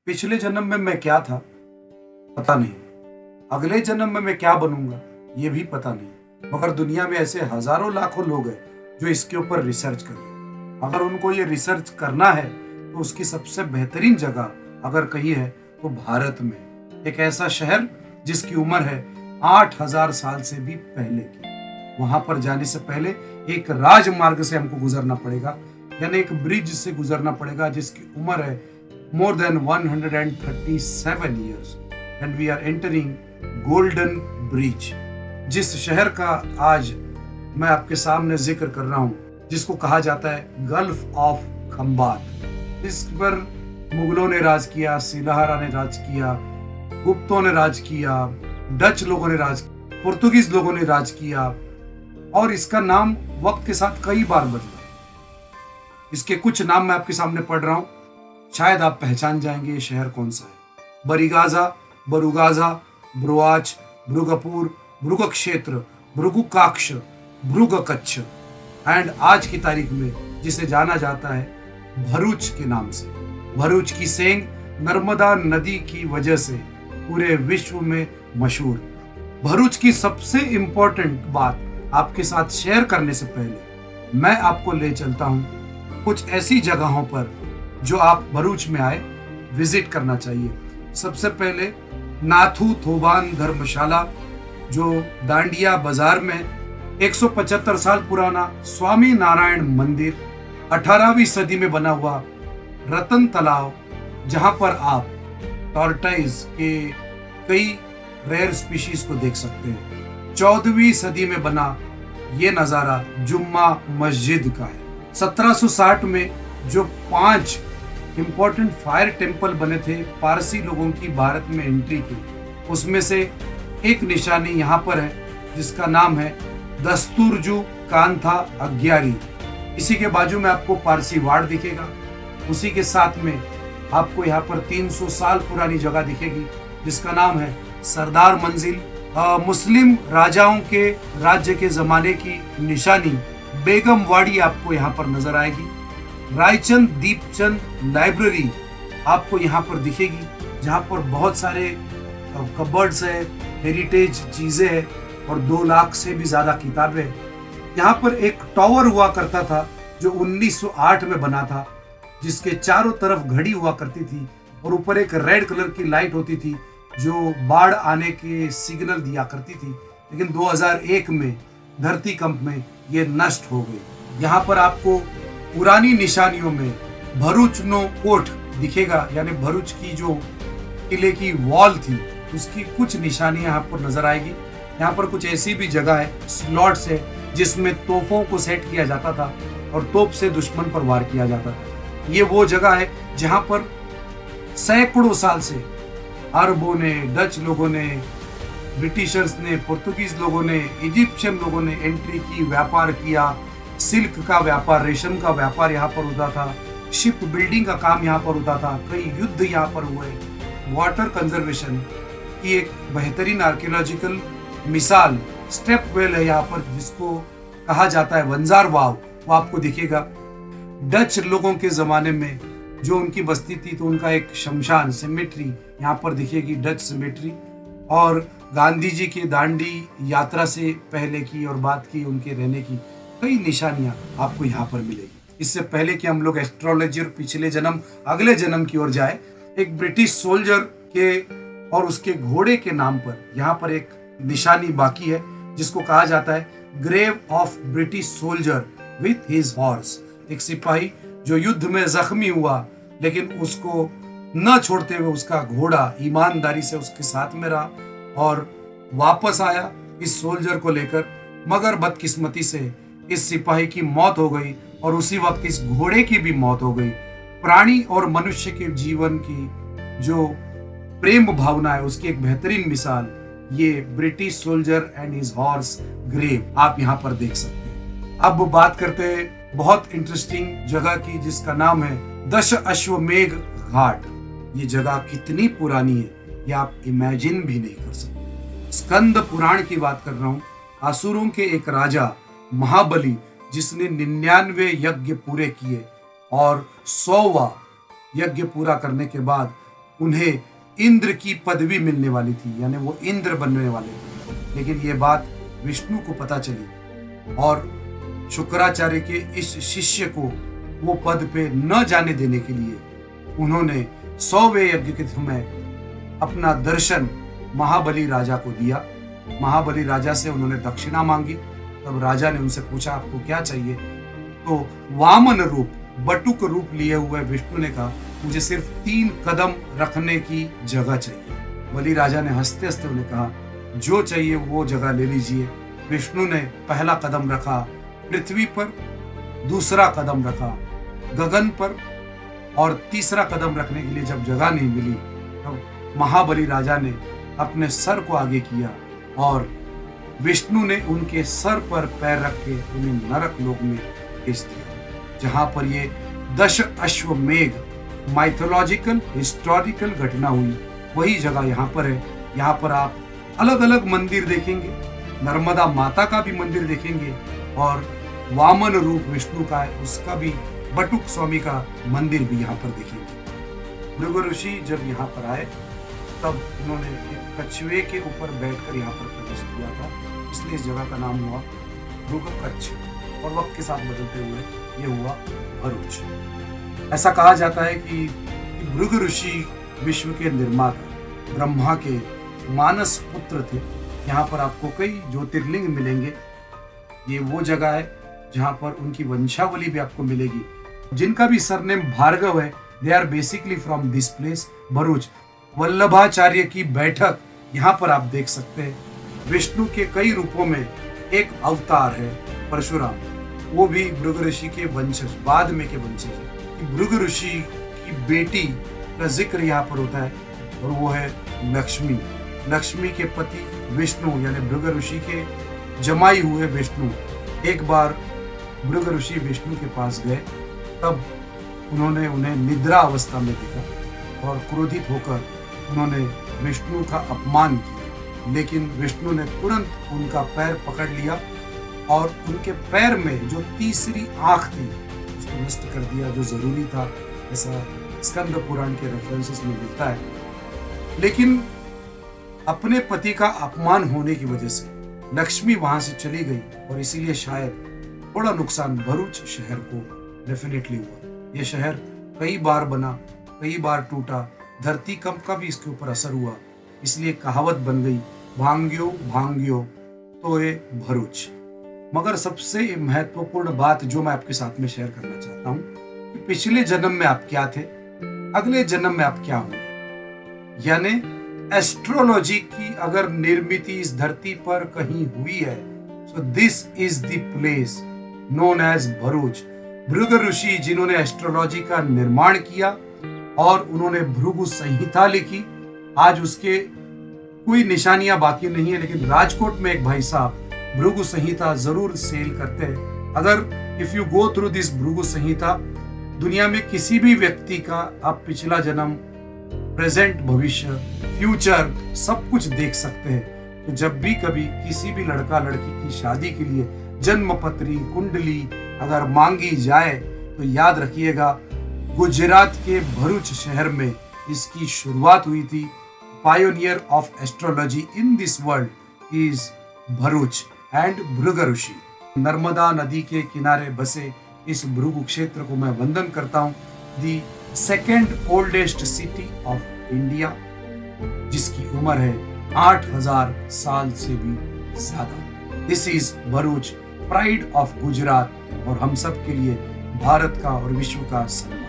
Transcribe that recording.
पिछले जन्म में मैं क्या था पता नहीं। अगले जन्म में मैं क्या बनूंगा ये भी पता नहीं। मगर दुनिया में ऐसे हजारों लाखों लोग हैं जो इसके ऊपर रिसर्च कर रहे हैं। अगर उनको ये रिसर्च करना है तो उसकी सबसे बेहतरीन जगह अगर कहीं है तो भारत में एक ऐसा शहर जिसकी उम्र है 8,000 साल से भी पहले की। वहां पर जाने से पहले एक राजमार्ग से हमको गुजरना पड़ेगा, यानी एक ब्रिज से गुजरना पड़ेगा जिसकी उम्र है more than 137 years and we are entering golden bridge। जिस शहर का आज मैं आपके सामने जिक्र कर रहा हूँ जिसको कहा जाता है गल्फ ऑफ खंबात। इस पर मुगलों ने राज किया, सिलाहारा ने राज किया, गुप्तों ने राज किया, डच लोगों ने राज किया, पुर्तगीज लोगों ने राज किया और इसका नाम वक्त के साथ कई बार बदला। इसके कुछ नाम मैं आपके सामने पढ़ रहा हूँ, शायद आप पहचान जाएंगे ये शहर कौन सा है। बरिगाजा, बरुगाजा, ब्रुआच, भृगपुर, भृग क्षेत्र, भृगुकाक्ष, भृगकच्छ एंड आज की तारीख में जिसे जाना जाता है भरूच के नाम से। भरूच की सेंग नर्मदा नदी की वजह से पूरे विश्व में मशहूर। भरूच की सबसे इंपॉर्टेंट बात आपके साथ शेयर करने से पहले मैं आपको ले चलता हूँ कुछ ऐसी जगहों पर जो आप भरूच में आए विजिट करना चाहिए। सबसे पहले नाथू थोबान धर्मशाला जो दांडिया बाजार में 175 साल पुराना स्वामी नारायण मंदिर, 18वीं सदी में बना हुआ रतन तालाब जहां पर आप टॉर्टाइज के कई रेयर स्पीशीज को देख सकते हैं। 14वीं सदी में बना ये नजारा जुम्मा मस्जिद का है। 1760 में जो 5 इंपॉर्टेंट फायर टेम्पल बने थे पारसी लोगों की भारत में एंट्री की, उसमें से एक निशानी यहाँ पर है जिसका नाम है दस्तूरजू कांथा अग्यारी। इसी के बाजू में आपको पारसी वाड़ दिखेगा। उसी के साथ में आपको यहाँ पर 300 साल पुरानी जगह दिखेगी जिसका नाम है सरदार मंजिल। मुस्लिम राजाओं के राज्य के जमाने की निशानी बेगम वाड़ी आपको यहाँ पर नजर आएगी। रायचंद दीपचंद लाइब्रेरी आपको यहाँ पर दिखेगी जहाँ पर बहुत सारे कबर्ड्स है, हेरिटेज चीजें हैं और 2 लाख से भी ज्यादा किताबें हैं। यहाँ पर एक टावर हुआ करता था जो 1908 में बना था जिसके चारों तरफ घड़ी हुआ करती थी और ऊपर एक रेड कलर की लाइट होती थी जो बाढ़ आने के सिग्नल दिया करती थी, लेकिन 2001 में धरती कंप में ये नष्ट हो गई। यहाँ पर आपको पुरानी निशानियों में भरूच नो कोट दिखेगा, यानी भरूच की जो किले की वॉल थी उसकी कुछ निशानियां यहाँ पर नजर आएगी। यहाँ पर कुछ ऐसी भी जगह है स्लॉट्स है जिसमें तोपों को सेट किया जाता था और तोप से दुश्मन पर वार किया जाता था। ये वो जगह है जहाँ पर सैकड़ों साल से अरबों ने, डच लोगों ने, ब्रिटिशर्स ने, पुर्तगीज लोगों ने, इजिप्शियन लोगों ने एंट्री की, व्यापार किया। सिल्क का व्यापार, रेशम का व्यापार यहाँ पर होता था। शिप बिल्डिंग का काम यहाँ पर होता था। कई युद्ध यहाँ पर हुए। वाटर कंजर्वेशन की एक बेहतरीन आर्कियोलॉजिकल मिसाल स्टेप वेल है यहाँ पर जिसको कहा जाता है वंजार वाव, वो आपको दिखेगा। डच लोगों के जमाने में जो उनकी बस्ती थी तो उनका एक शमशान सिमेट्री यहाँ पर दिखेगी, डच सिमेट्री। और गांधी जी की दांडी यात्रा से पहले की और बाद की उनके रहने की कई निशानियां आपको यहाँ पर मिलेगी। इससे पहले कि हम लोग एस्ट्रोलॉजी और पिछले जन्म अगले जन्म की ओर जाए, एक ब्रिटिश सोल्जर के और उसके घोड़े के नाम पर यहाँ पर एक निशानी बाकी है जिसको कहा जाता है grave of British soldier with his horse. एक सिपाही जो युद्ध में जख्मी हुआ लेकिन उसको न छोड़ते हुए उसका घोड़ा ईमानदारी से उसके साथ में रहा और वापस आया इस सोल्जर को लेकर, मगर बदकिस्मती से इस सिपाही की मौत हो गई और उसी वक्त इस घोड़े की भी मौत हो गई। प्राणी और मनुष्य के जीवन की जो प्रेम भावना है उसकी एक बेहतरीन मिसाल ये British soldier and his horse grave आप यहाँ पर देख सकते हैं। अब बात करते हैं बहुत इंटरेस्टिंग जगह की जिसका नाम है दश अश्वमेघ घाट। ये जगह कितनी पुरानी है ये आप इमेजिन भी नहीं कर सकते। स्कंद पुराण की बात कर रहा हूँ। असुरों के एक राजा महाबली जिसने 99 यज्ञ पूरे किए और 100वां यज्ञ पूरा करने के बाद उन्हें इंद्र की पदवी मिलने वाली थी, यानी वो इंद्र बनने वाले थे। लेकिन ये बात विष्णु को पता चली और शुक्राचार्य के इस शिष्य को वो पद पे न जाने देने के लिए उन्होंने 100वें यज्ञ के समय अपना दर्शन महाबली राजा को दिया। महाबली राजा से उन्होंने दक्षिणा मांगी। तब राजा ने उनसे पूछा आपको क्या चाहिए? तो वामन रूप, बटुक रूप लिए हुए विष्णु ने कहा मुझे सिर्फ 3 कदम रखने की जगह चाहिए। बलि राजा ने हंसते हंसते उन्हें कहा जो चाहिए वो जगह ले लीजिए। विष्णु ने पहला कदम रखा पृथ्वी पर, दूसरा कदम रखा गगन पर, और तीसरा कदम रखने के लिए जब जगह नहीं मिली तब महाबली राजा ने अपने सर को आगे किया और विष्णु ने उनके सर पर पैर रख के उन्हें नरक लोक में भेज दिया, जहां पर ये दश अश्वमेघ माइथोलॉजिकल हिस्टोरिकल घटना हुई। वही जगह यहाँ पर है। यहाँ पर आप अलग अलग मंदिर देखेंगे, नर्मदा माता का भी मंदिर देखेंगे और वामन रूप विष्णु का है उसका भी, बटुक स्वामी का मंदिर भी यहाँ पर देखेंगे। भृगु ऋषि जब यहाँ पर आए तब उन्होंने एक कछुए के ऊपर बैठकर यहाँ पर प्रवेश किया था, इसलिए इस जगह का नाम हुआ भृगु कच्छ और वक्त के साथ बदलते हुए ये हुआ भरूच। ऐसा कहा जाता है कि भृगु ऋषि विश्व के निर्माता ब्रह्मा के मानस पुत्र थे। यहाँ पर आपको कई ज्योतिर्लिंग मिलेंगे। ये वो जगह है जहाँ पर उनकी वंशावली भी आपको मिलेगी। जिनका भी सरनेम भार्गव है, they are basically from this place Bharuch. Vallabhacharya की बैठक यहाँ पर आप देख सकते हैं। विष्णु के कई रूपों में एक अवतार है परशुराम, वो भी भृगु ऋषि के वंशज, बाद में के वंशज है। भृगु ऋषि की बेटी का जिक्र यहाँ पर होता है और वो है लक्ष्मी। लक्ष्मी के पति विष्णु यानी भृगु ऋषि के जमाई हुए विष्णु एक बार भृगु ऋषि विष्णु के पास गए, तब उन्होंने उन्हें निद्रा अवस्था में देखा और क्रोधित होकर उन्होंने विष्णु का अपमान किया। लेकिन विष्णु ने तुरंत उनका पैर पकड़ लिया और उनके पैर में जो तीसरी आंख थी उसको नष्ट कर दिया, जो जरूरी था। ऐसा स्कंद पुराण के रेफरेंसेस में मिलता है। लेकिन अपने पति का अपमान होने की वजह से लक्ष्मी वहां से चली गई और इसीलिए शायद थोड़ा नुकसान भरूच शहर को डेफिनेटली हुआ। यह शहर कई बार बना, कई बार टूटा, धरती कंप का भी इसके ऊपर असर हुआ, इसलिए कहावत बन गई भांग्यो भांग्यो तो ये भरूच। मगर सबसे महत्वपूर्ण बात जो मैं आपके साथ में शेयर करना चाहता हूँ कि पिछले जन्म में आप क्या थे, अगले जन्म में आप क्या होंगे। यानी एस्ट्रोलॉजी की अगर निर्मित इस धरती पर कहीं हुई है, so this is the place known as Bharuch. Bhrigu Rishi जिन्होंने एस्ट्रोलॉजी का निर्माण किया और उन्होंने भृगु संहिता लिखी, आज उसके कोई निशानियां बाकी नहीं है, लेकिन राजकोट में एक भाई साहब भृगु संहिता जरूर सेल करते हैं। अगर if you go through this Bhrigu Samhita, दुनिया में किसी भी व्यक्ति का आप पिछला जन्म, प्रेजेंट, भविष्य, फ्यूचर सब कुछ देख सकते हैं। तो जब भी कभी किसी भी लड़का लड़की की शादी के लिए जन्म पत्री, कुंडली अगर मांगी जाए तो याद रखिएगा गुजरात के भरूच शहर में इसकी शुरुआत हुई थी। Pioneer of astrology in this world is Bharuch and Bhrigu Rishi. Narmada नदी के किनारे बसे इस भृगु क्षेत्र को मैं वंदन करता हूँ। The second oldest city of India, जिसकी उम्र है 8000 साल से भी ज्यादा। This is Bharuch, pride of Gujarat और हम सब के लिए भारत का और विश्व का सम्मान।